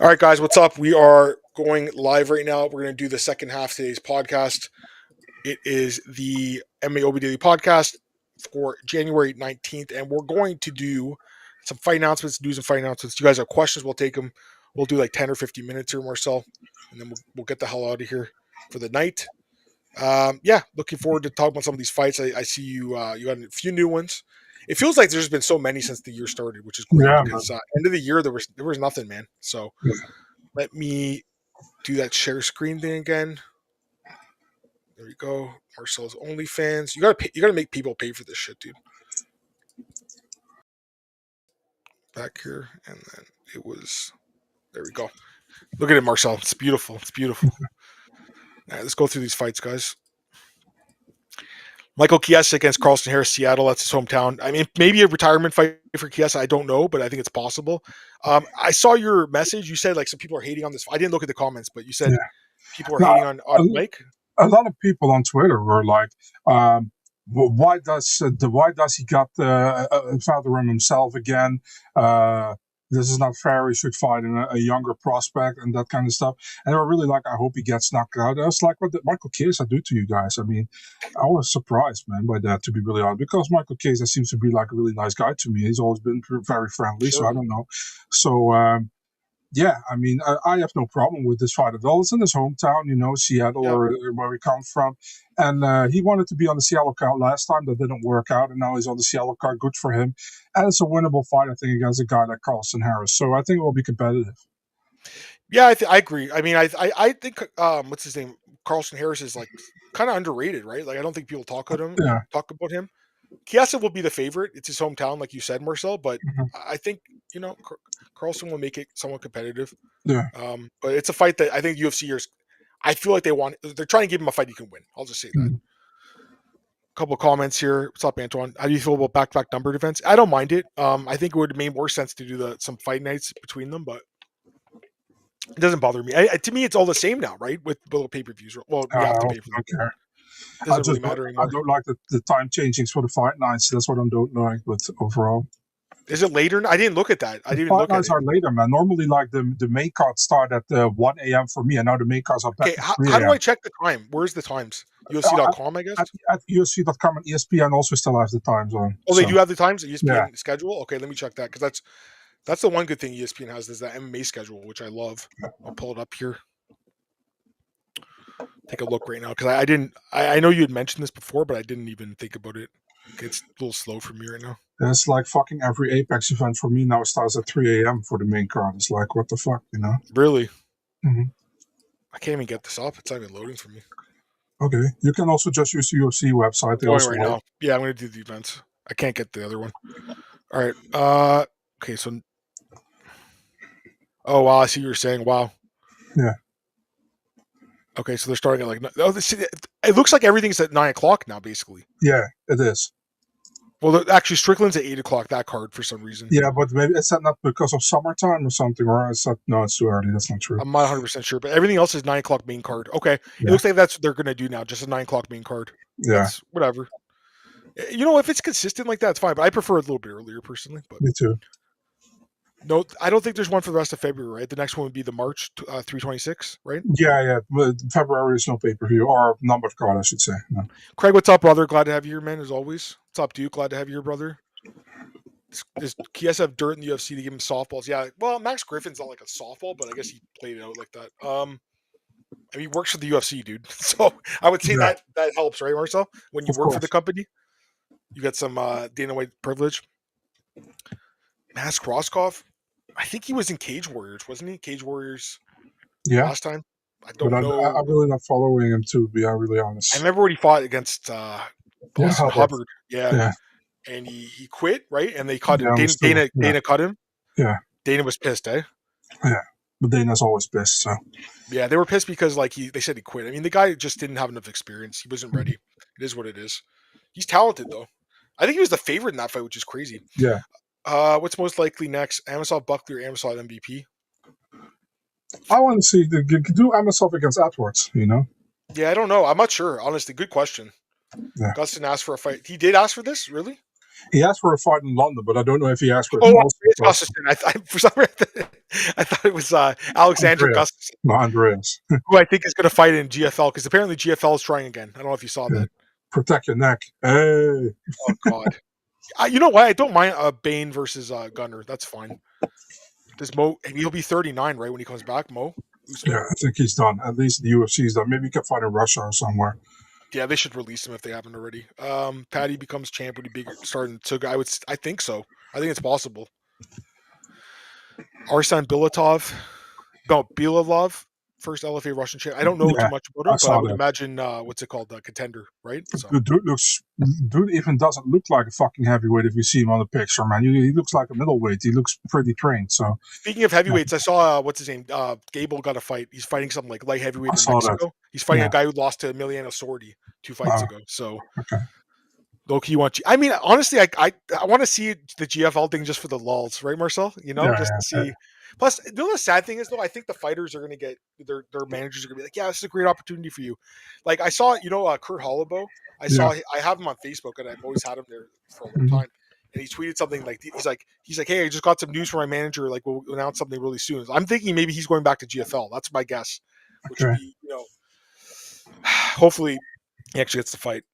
All right, guys, what's up? We are going live right now. We're going to do the second half of today's podcast. It is the MMAOB Daily Podcast for January 19th, and we're going to do some fight announcements, do some fight announcements. You guys have questions, we'll take them. We'll do like 10 or 15 minutes or more so, and then we'll get the hell out of here for the night. Looking forward to talking about some of these fights. I see you got a few new ones. It feels like there's been so many since the year started, which is great because end of the year there was nothing, man. So let me do that share screen thing again. There we go. Marcel's OnlyFans. You gotta make people pay for this shit, dude. Back here, and then it was. There we go. Look at it, Marcel. It's beautiful. It's beautiful. All right, let's go through these fights, guys. Michael Chiesa against Carlston Harris, Seattle. That's his hometown. I mean, maybe a retirement fight for Chiesa. I don't know, but I think it's possible. I saw your message. You said like some people are hating on this. I didn't look at the comments, but you said people are hating on Mike. A lot of people on Twitter were like, "Why does he got Valderrama himself again? This is not fair. He should fight a younger prospect and that kind of stuff." And they were really like, "I hope he gets knocked out." I was like, "What did Michael Chiesa do to you guys?" I mean, I was surprised, man, by that, to be really honest, because Michael Chiesa seems to be like a really nice guy to me. He's always been very friendly, so I don't know. So. Yeah, I mean, I have no problem with this fight at all. It's in his hometown, Seattle, or where we come from. And he wanted to be on the Seattle card last time. That didn't work out, and now he's on the Seattle card. Good for him. And it's a winnable fight, I think, against a guy like Carlston Harris. So I think it will be competitive. Yeah, I agree. I mean, I think, what's his name? Carlston Harris is, like, kind of underrated, right? Like, I don't think people talk about him. Chiesa will be the favorite. It's his hometown, like you said, Marcel. But I think Carlston will make it somewhat competitive. Yeah. But it's a fight that I think UFC I feel like they're trying to give him a fight he can win. I'll just say that. A couple of comments here. What's up, Antoine? How do you feel about back-to-back numbered events? I don't mind it. I think it would make more sense to do some fight nights between them, but it doesn't bother me. To me, it's all the same now, right? With little pay-per-views. Well, we have to pay for them. I don't like the time changings for the fight nights. That's what I don't like. But overall, is it later? I didn't look at that. I didn't look at it. Fight nights are later, man. Normally, like the main cards start at 1 a.m. for me, and now the main cards are back. Okay, how do I check the time? Where's the times? UFC.com, I guess. At UFC.com and ESPN also still have the times on. Oh, they do have the times. The ESPN schedule. Okay, let me check that because that's the one good thing ESPN has is that MMA schedule, which I love. I'll pull it up here. Take a look right now because I know you had mentioned this before, but I didn't even think about it. It's a little slow for me right now. It's like fucking every Apex event for me now starts at 3 a.m. for the main card. It's like, what the fuck, Really? Mm-hmm. I can't even get this up. It's not even loading for me. Okay. You can also just use the UFC website. Right now. Yeah, I'm going to do the events. I can't get the other one. All right. Okay, so... Oh, wow. I see what you're saying. Wow. Yeah. Okay, so they're starting at it looks like everything's at 9 o'clock now, basically. Yeah, it is. Well, actually, Strickland's at 8 o'clock, that card, for some reason. Yeah, but maybe it's not because of summertime or something, or it's not, no, it's too early. That's not true. I'm not 100% sure, but everything else is 9 o'clock main card. Okay, It looks like that's what they're going to do now, just a 9 o'clock main card. Yeah. That's whatever. If it's consistent like that, it's fine, but I prefer a little bit earlier, personally. But me too. No, I don't think there's one for the rest of February, right? The next one would be the March 326, right? Yeah. February is no pay-per-view, or numbered card, I should say. No. Craig, what's up, brother? Glad to have you here, man, as always. What's up, Duke? Glad to have you here, brother. Does Chiesa have dirt in the UFC to give him softballs? Yeah, well, Max Griffin's not like a softball, but I guess he played it out like that. I mean, he works for the UFC, dude. So I would say that helps, right, Marcel? When you work for the company, you got some Dana White privilege. Mask Roscoff, I think he was in Cage Warriors, wasn't he? Cage Warriors last time? I don't know. I'm really not following him, to be really honest. I remember when he fought against Boston Hubbard. Yeah. And he quit, right? And they cut him. Dana cut him. Yeah. Dana was pissed, eh? Yeah. But Dana's always pissed, so. Yeah, they were pissed because they said he quit. I mean, the guy just didn't have enough experience. He wasn't ready. It is what it is. He's talented, though. I think he was the favorite in that fight, which is crazy. Yeah. What's most likely next? Amosov Buckley or Amosov MVP? I want to see do Amosov against Edwards, Yeah, I don't know. I'm not sure, honestly. Good question. Yeah. Gustin asked for a fight. He did ask for this? Really? He asked for a fight in London, but I don't know if he asked for it. Oh, it's Gustafsson. For some reason, I thought it was Alexander Andreas. Gustafsson, No, Andreas. who I think is going to fight in GFL because apparently GFL is trying again. I don't know if you saw that. Protect your neck. Hey. Oh God. You know what? I don't mind Bane versus Gunner. That's fine. Does Mo? He'll be 39, right, when he comes back. Mo. Usman? Yeah, I think he's done. At least the UFC's done. Maybe he can fight in Russia or somewhere. Yeah, they should release him if they haven't already. Paddy becomes champ. Would he be starting to? I think so. I think it's possible. Arsen Bilatov, no Bilalov, first LFA Russian champ. I don't know too much about him, but I would imagine what's it called, contender, right? So. Dude even doesn't look like a fucking heavyweight if you see him on the picture, man. He looks like a middleweight. He looks pretty trained. So speaking of heavyweights, I saw what's his name. Gable got a fight. He's fighting something like light heavyweight in Mexico. That. He's fighting a guy who lost to Emiliano Sordi 2 fights ago. So. Okay. Low-key I mean, honestly, I want to see the GFL thing just for the lulz, right, Marcel? To see. Yeah. Plus, the sad thing is, though, I think the fighters are going to get their managers are going to be like, yeah, this is a great opportunity for you. Like I saw, Kurt Holloway. I have him on Facebook, and I've always had him there for a long time. And he tweeted something like, he's like, hey, I just got some news from my manager. Like, we'll announce something really soon. I'm thinking maybe he's going back to GFL. That's my guess. Which would be, hopefully, he actually gets the fight.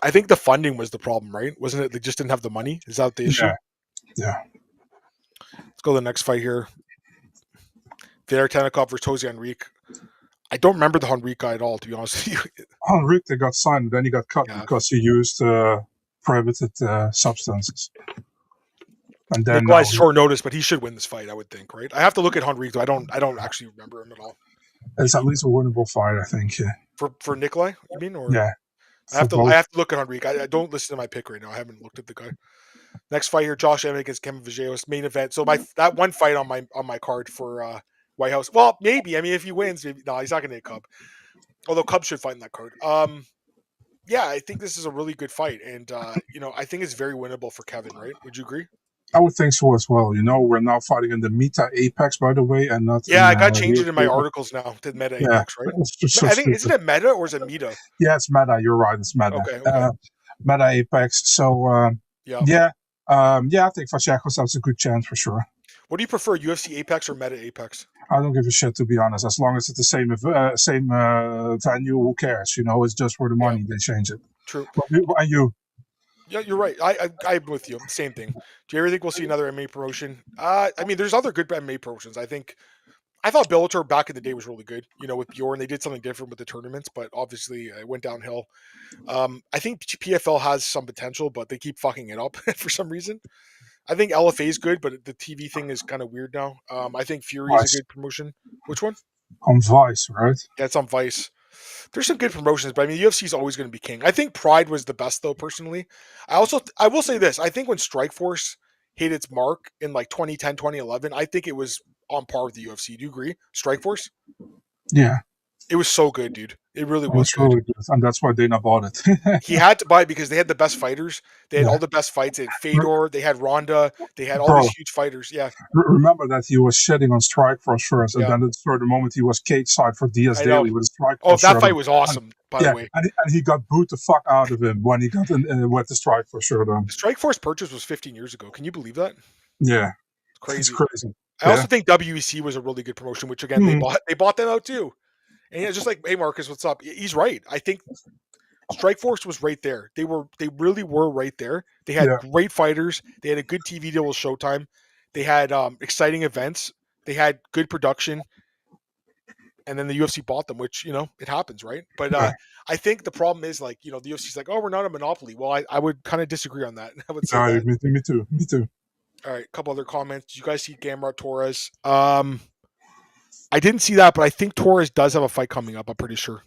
I think the funding was the problem, right? Wasn't it? They just didn't have the money. Is that the issue? Yeah. Let's go to the next fight here. Vader Tennikov versus Jose Henrique. I don't remember the Henrique guy at all, to be honest with you. Henrique, they got signed, then he got cut because he used prohibited substances. And then Nikolai's short notice, but he should win this fight, I would think, right? I have to look at Henrique, though. I don't actually remember him at all. It's at least a winnable fight, I think. Yeah. For Nikolai, you mean? Or yeah. I have to look at Henrique. I don't listen to my pick right now. I haven't looked at the guy. Next fight here, Josh Emmett against Kevin Vallejos, main event. So that one fight on my card for White House. Well, maybe. I mean, if he wins, maybe. No, he's not going to get Cub. Although Cub should fight in that card. Yeah, I think this is a really good fight, and I think it's very winnable for Kevin. Right? Would you agree? I would think so as well. We're now fighting in the Meta Apex, by the way, and not. Yeah, I got to change it in my articles now to Meta Apex, right? I think isn't it Meta or is it Meta? Yeah, it's Meta. You're right, it's Meta. Okay. Meta Apex. So I think Vallejos has a good chance for sure. What do you prefer, UFC Apex or Meta Apex? I don't give a shit, to be honest. As long as it's the same venue, who cares? It's just for the money they change it. True. And you? Yeah, you're right. I'm with you. Same thing. Do you ever think we'll see another MMA promotion? I mean, there's other good MMA promotions. I thought Bellator back in the day was really good. With Bjorn, they did something different with the tournaments, but obviously it went downhill. I think PFL has some potential, but they keep fucking it up for some reason. I think LFA is good, but the TV thing is kind of weird now. I think Fury is a good promotion. Which one? On Vice, right? Yeah, it's on Vice. There's some good promotions, but I mean, UFC is always going to be king. I think Pride was the best, though, personally. I will say this. I think when Strikeforce hit its mark in like 2010, 2011, I think it was on par with the UFC. Do you agree? Strikeforce? Yeah. It was so good, dude. It really was good. Really good. And that's why Dana bought it. He had to buy it because they had the best fighters. They had all the best fights. They had Fedor. They had Ronda. They had all these huge fighters. Yeah. Remember that he was shitting on Strikeforce first. And then at the moment he was cage side for Diaz Daily with a Strikeforce. Oh, that fight was awesome, by the way. And he got booed the fuck out of him when he got with the Strikeforce shirt on. The Strikeforce purchase was 15 years ago. Can you believe that? Yeah. It's crazy. It's crazy. I also think WEC was a really good promotion, which again, they bought them out too. And it's just like, hey, Marcus, what's up? He's right. I think Strikeforce was right there. They really were right there. They had great fighters. They had a good TV deal with Showtime. They had exciting events. They had good production. And then the UFC bought them, which, it happens, right? But I think the problem is like, the UFC's like, oh, we're not a monopoly. Well, I would kind of disagree on that. I would say that. Me too. All right, a couple other comments. Did you guys see Gamrot Torres? I didn't see that, but I think Torres does have a fight coming up. I'm pretty sure.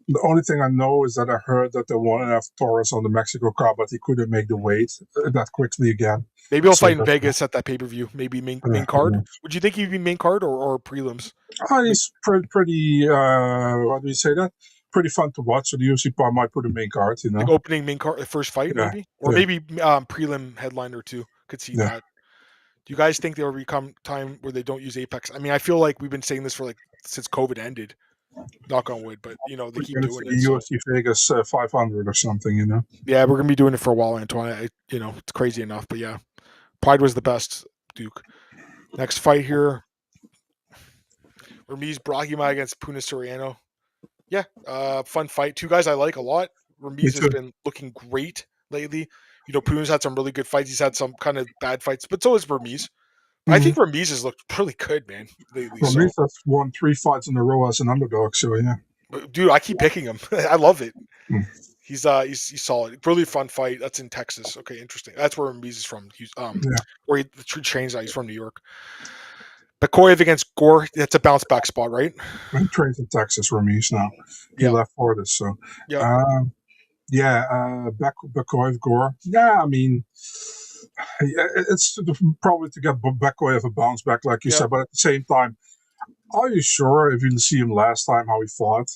The only thing I know is that I heard that they wanted to have Torres on the Mexico card, but he couldn't make the weight that quickly again. Maybe he'll fight in Vegas at that pay-per-view. Maybe main card. Would you think he'd be main card or prelims? He's pretty what do you say that? Pretty fun to watch. So the UFC might put a main card, Like opening main card, first fight, maybe? Or maybe prelim headliner too. Could see that. Do you guys think there will become time where they don't use Apex? I mean, I feel like we've been saying this for since COVID ended. Knock on wood, but they We're keep going doing to it. be So UFC Vegas 500 or something, yeah, we're gonna be doing it for a while, Antoine. It's crazy enough, but yeah, Pride was the best, Duke. Next fight here, Ramiz Brahima against Puna Soriano. Yeah, fun fight. Two guys I like a lot. Me Ramiz has too. been looking great lately. Puna's had some really good fights. He's had some kind of bad fights, but so has Ramiz. I Mm-hmm. think Ramiz has looked really good, man, lately. Well, So, Reese has won 3 fights in a row as an underdog, so yeah. dude, I keep picking him. I love it. Mm. He's solid. Really fun fight. That's in Texas. Okay, interesting. That's where Ramiz is from. He's Yeah. where he trains. He's from New York. Bakoyev against Gore. That's a bounce back spot, right? He trains in Texas, Ramis now. He Yeah. left for this, so. Yeah. Bakoyev, Gore. Yeah, I mean, it's probably to get Bakoyev a bounce back, like you said, but at the same time, are you sure if you see him last time how he fought?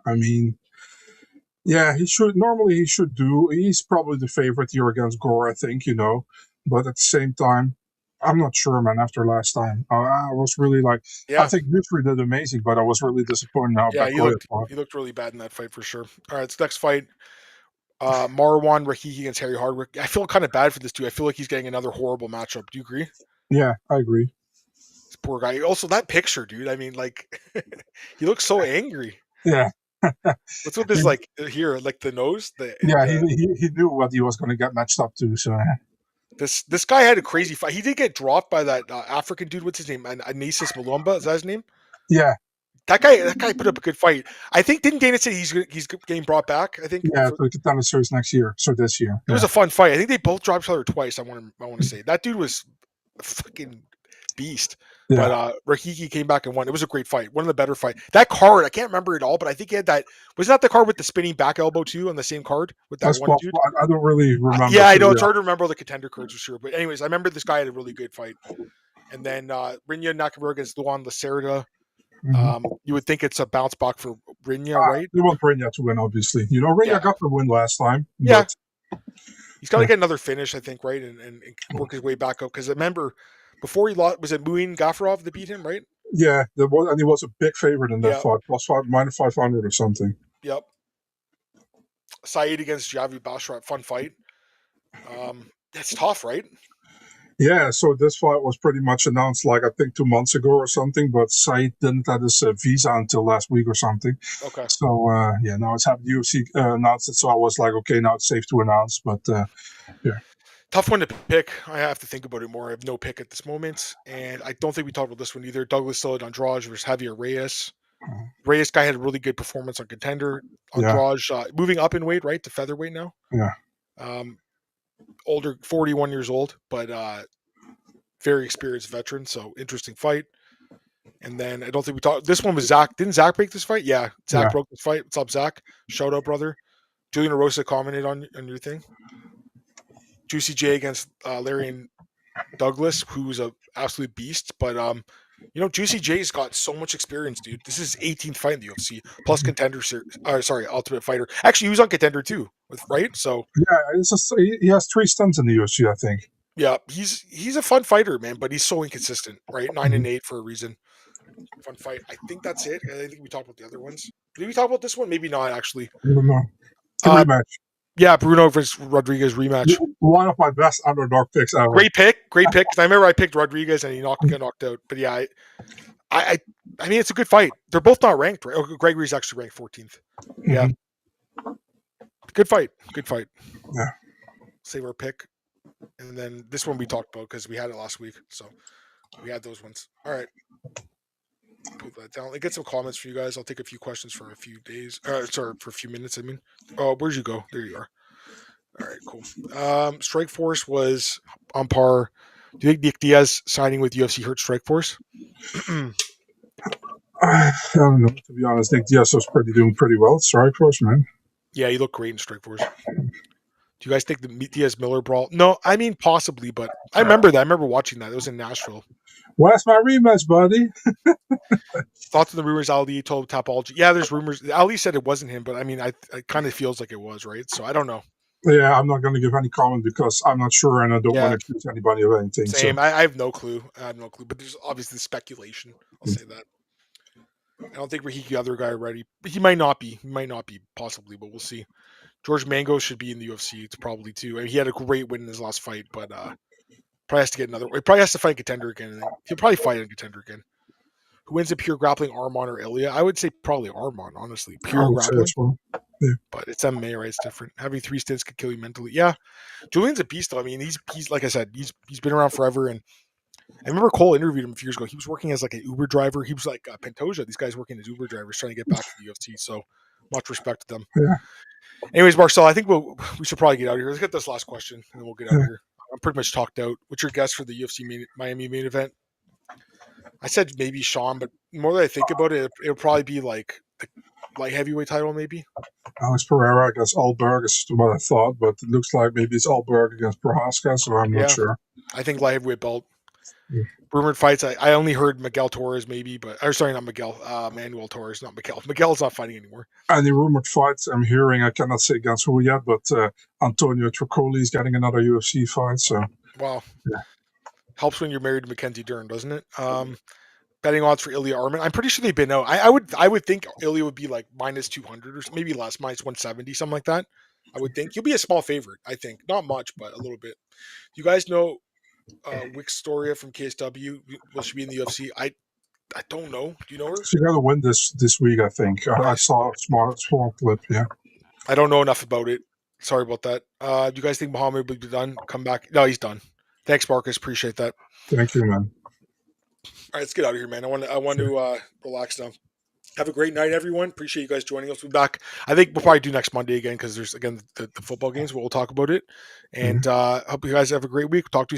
I mean, yeah, he should. Normally, he should do. He's probably the favorite here against Gore, I think. But at the same time, I'm not sure, man. After last time, I was really like, I think Yusri did amazing, but I was really disappointed how Bakoyev fought. He looked really bad in that fight for sure. All right, next fight. Marwan Rahiki against Harry Hardwick. I feel kind of bad for this dude. I feel like he's getting another horrible matchup. Do you agree? Yeah, I agree. This poor guy. Also, that picture, dude. I mean, like, he looks so angry. Yeah. What's with this, like, here, like the nose? He knew what he was going to get matched up to. So this guy had a crazy fight. He did get dropped by that African dude. What's his name? Anisis Malumba. Is that his name? Yeah. That guy put up a good fight. I think didn't Dana say he's getting brought back? I think for the Contender Series next year. So this year. It was a fun fight. I think they both dropped each other twice. I want to say that dude was a fucking beast. Yeah. But Rahiki came back and won. It was a great fight. One of the better fights. That card, I can't remember it all, but I think he had that. Was that the card with the spinning back elbow too on the same card with that That's one dude? I don't really remember. Yeah, I know it's hard to remember all the contender cards for sure. But anyways, I remember this guy had a really good fight. And then Rinya Nakamura against Luan Lacerda. Mm-hmm. You would think it's a bounce back for Rinya, right? You want Rinya to win, obviously. Rinya got the win last time. Yeah. He's got to get another finish, I think, right? And work his way back up. Because remember, before he lost, was it Muin Gafurov that beat him, right? Yeah, and he was a big favorite in that fight. Minus 500 or something. Yep. Saeed against Javid Basharat, fun fight. That's tough, right? Yeah, so this fight was pretty much announced, like, I think 2 months ago or something, but Saeed didn't have his visa until last week or something. Okay. So, now it's happened. UFC announced it, so I was like, okay, now it's safe to announce, but, yeah. Tough one to pick. I have to think about it more. I have no pick at this moment, and I don't think we talked about this one either. Douglas Silva Andrade versus Javier Reyes. Reyes guy had a really good performance on Contender. Andrade moving up in weight, right, to featherweight now. Yeah. Older, 41 years old, but very experienced veteran. So interesting fight. And then I don't think we talked. This one was Zach. Didn't Zach break this fight? Yeah, Zach broke this fight. What's up, Zach? Shout out, brother. Julian Rosa commented on your thing. Juicy J against Larry Douglas, who's an absolute beast. But Juicy J's got so much experience, dude. This is his 18th fight in the UFC, plus Contender Series. Ultimate Fighter. Actually, he was on Contender too, right? So he has 3 stunts in the UFC, I think. Yeah, he's a fun fighter, man, but he's so inconsistent, right? 9-8 for a reason. Fun fight. I think that's it. I think we talked about the other ones. Did we talk about this one? Maybe not, actually. I don't know. It's a rematch. Yeah, Bruno versus Rodriguez rematch. One of my best underdog picks ever. Great pick. Because I remember I picked Rodriguez and he got knocked out. But yeah, I mean, it's a good fight. They're both not ranked, right? Oh, Gregory's actually ranked 14th. Yeah. Good fight. Yeah. Save our pick. And then this one we talked about because we had it last week. So we had those ones. All right. Put that down. Get some comments for you guys. I'll take a few questions for a few days. For a few minutes, I mean. Oh, where'd you go? There you are. All right, cool. Strike Force was on par. Do you think Nick Diaz signing with UFC hurt Strike Force? I don't know. To be honest, Nick Diaz was doing pretty well at Strike Force, man. Yeah, he looked great in Strike Force. Do you guys think the Diaz-Miller brawl? No, I mean, possibly, but I remember that. I remember watching that. It was in Nashville. Where's my rematch, buddy? Thoughts on the rumors Ali told Tapology? Yeah, there's rumors. Ali said it wasn't him, but I mean, it kind of feels like it was, right? So I don't know. Yeah, I'm not going to give any comment because I'm not sure and I don't want to accuse anybody of anything. Same. So. I have no clue. But there's obviously speculation. I'll say that. I don't think Rahiki, the other guy, ready. He might not be. He might not be, possibly, but we'll see. George Mango should be in the UFC. It's probably too. I mean, he had a great win in his last fight, but probably has to get another. He probably has to fight a contender again. He'll probably fight a contender again. Who wins a pure grappling, Arman or Ilya? I would say probably Arman, honestly. Pure grappling. Well. Yeah. But it's MMA, right? It's different. Having 3 stints could kill you mentally. Yeah. Julian's a beast, though. I mean, he's like I said, he's been around forever. And I remember Cole interviewed him a few years ago. He was working as like an Uber driver. He was like Pantoja. These guys working as Uber drivers trying to get back to the UFC. So much respect to them. Yeah. Anyways, Marcel, I think we should probably get out of here. Let's get this last question, and then we'll get out of here. I'm pretty much talked out. What's your guess for the UFC Miami main event? I said maybe Sean, but the more that I think about it, it'll probably be like the light heavyweight title, maybe. Alex Pereira against Alberg is what I thought, but it looks like maybe it's Alberg against Prohaska, so I'm not sure. I think light heavyweight belt. Yeah. Rumored fights. I only heard Miguel Torres maybe, not Miguel. Manuel Torres, not Miguel. Miguel's not fighting anymore. Any rumored fights I'm hearing, I cannot say against who yet, but Antonio Tricoli is getting another UFC fight. So wow, yeah. Helps when you're married to Mackenzie Dern, doesn't it? Betting odds for Ilya Arman. I'm pretty sure they've been out. I would think Ilya would be like minus 200 or maybe less, minus 170, something like that. I would think he'll be a small favorite. I think not much, but a little bit. You guys know Victoria from KSW? Will she be in the UFC? I don't know. Do you know her? She got to win this week, I think. I saw a small clip. Yeah. I don't know enough about it. Sorry about that. Do you guys think Muhammad will be done? Come back? No, he's done. Thanks, Marcus. Appreciate that. Thank you, man. All right, let's get out of here, man. I want to relax now. Have a great night, everyone. Appreciate you guys joining us. We'll be back. I think we'll probably do next Monday again because there's, again, the football games. We'll talk about it. And hope you guys have a great week. Talk to you soon.